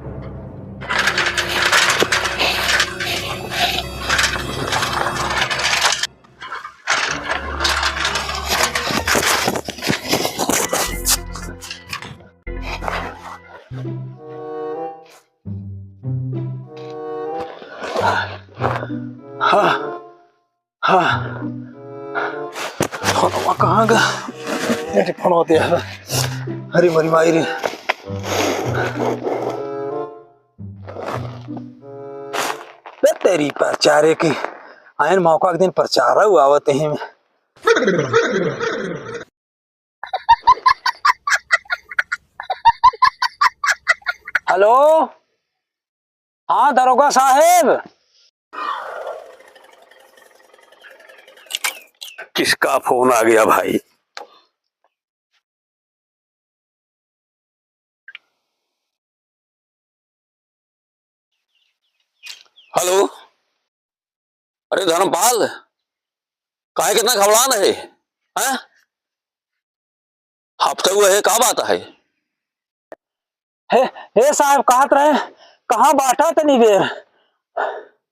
हाँ हाँ फोन कहाँ गया? मेरे फोन होते हैं। हरी मरी माई रे। तेरी प्रचारे की आयन मौका के दिन प्रचार हुआ आवते हैं। हेलो, हाँ दरोगा साहेब। किसका फोन आ गया भाई? हेलो, अरे धर्मपाल, काहे कितना घबरान है? हैं? हफ्ते हुए है, क्या बात है? हे साहब, कहत रहे कहाँ बाटा तनी देर?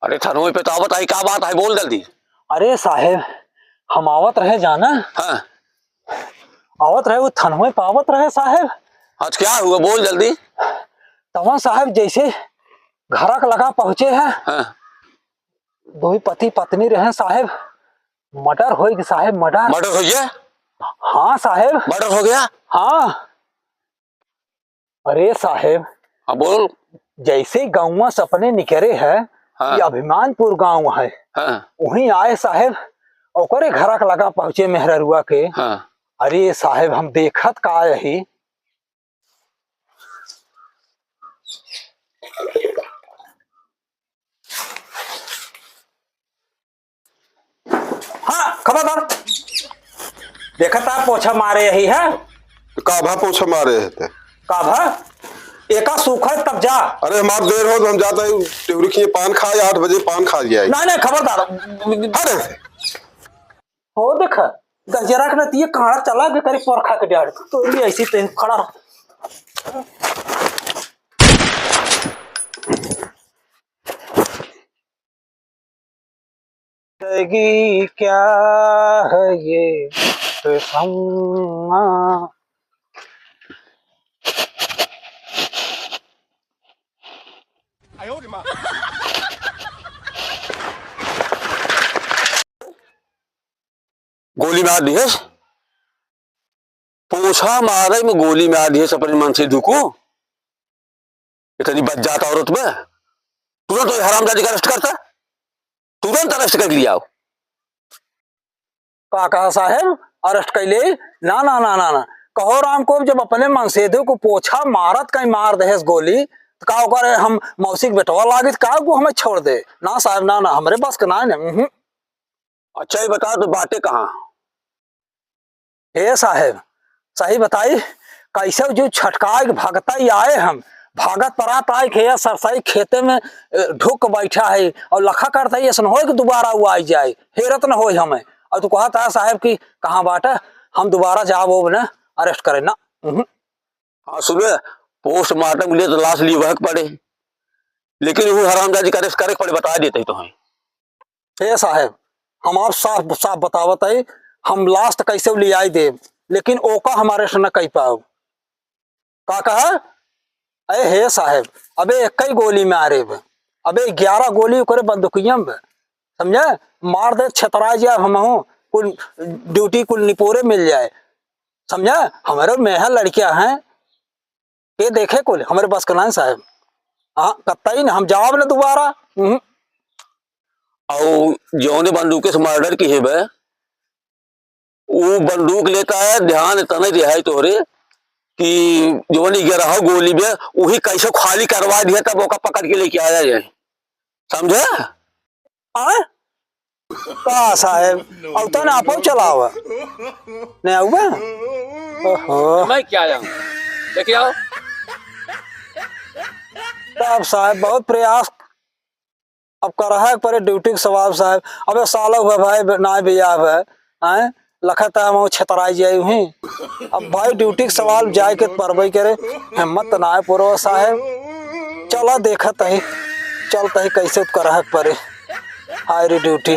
अरे थनोई पे तो बताई क्या बात है, बोल जल्दी। अरे साहेब, हम आवत रहे जाना। हाँ, आवत रहे वो थनोई पावत रहे साहेब। आज क्या हुआ, बोल जल्दी। तवा साहब जैसे घरक लगा पहुंचे हैं। हाँ। दो ही पति पत्नी रहे साहेब। मर्डर हो गया साहेब, मर्डर हो गया। हाँ साहेब, मर्डर हो गया। हाँ अरे साहेब, हाँ बोल। जैसे गाँव सपने निकरे है। हाँ। ये अभिमानपुर गांव है। हाँ। वहीं आए साहेब, ओकरे घरक लगा पहुंचे मेहररुआ के। हाँ। अरे साहेब, हम देखत का यही। हाँ खबरदार, देखत आप पोछा मारे यही है। काभा पोछा मारे है काभा एका सूखा तब जा। अरे हमार देर हो तो हम जाता है टेवरी की पान खाए 8 बजे पान खा गया। नहीं खबरदार। अरे हो देख गंजरा के नतिये कहां चला के करी पोरखा के डाड़ तो भी ऐसी ते खड़ा रह। जिंदगी क्या है ये समा। गोली मार दी है, पोछा मारे में गोली मार दी है। अपने मन से दुखो इतनी बच जाता औरत में तुरंत तो हरामजादी का अरेस्ट करता, तुरंत अरेस्ट कर लिया। का कहा साहेब अरेस्ट कर ले? ना ना ना ना ना, कहो राम को जब अपने मनसेदे को पोछा मारत कहीं मार दे गोली तो का करे हम मौसी बेटवा लागे का को हमें छोड़ दे? ना साहब ना ना, हमारे पास का ना है। अच्छा ही बता, तो बातें कहाँ? हे साहेब सही बताई, कैसे जो छटका भागता ही आए हम, भागत परात आए खे सरसाई खेते में ढुक बैठा है और लखा करता ही ऐसा हो कि दोबारा वो आई जाए, हेरत न हो हमें। और तू कहता है साहेब की कहाँ बाटा हम दोबारा जाब वो ना अरेस्ट करे ना। हाँ सुबह पोस्टमार्टम लिए तो लाश लिए वह पड़े, लेकिन वो हरामजादी का अरेस्ट करे पड़े, बता देते तो हैं। हे साहेब हम आप साफ साफ बतावत है, हम लास्ट कैसे ले आई दे, लेकिन ओका हमारे से न कही पाओ। का कहा? अरे हे साहेब, अबे एक ही गोली में आ रहे, अबे 11 गोली करे बंदूकिया में, समझे? मार दे छतरा जाए हम हो, कुल ड्यूटी कुल निपोरे मिल जाए, समझे? हमारे मेहर लड़कियां हैं ये देखे कुल हमारे पास कलान साहब। हाँ कत्ता न हम जवाब न दोबारा। और जो ने बंदूक से मर्डर की है भाई, वो बंदूक लेता है, ध्यान इतना रिहा है तोरे कि जो नहीं गिरा हो गोली में वही कैसे खाली करवा दिया तब ओका पकड़ के लेके आया जाए, समझे? का साहेब अब तो ना आप चलाओ नहीं आऊगा। ओहो मैं क्या जाऊं, देखिए आओ तब साहब बहुत प्रयास अब कर रहा है पर ड्यूटी के सवाब साहब। अबे साला हुआ भाई ना भैया है लखत है वो छतराई जाए हुई, अब भाई ड्यूटी के सवाल जाए के परबई करे हिम्मत ना है पूरा साहब। चला देखत है, चलता है कैसे करह परे। हाय रे ड्यूटी।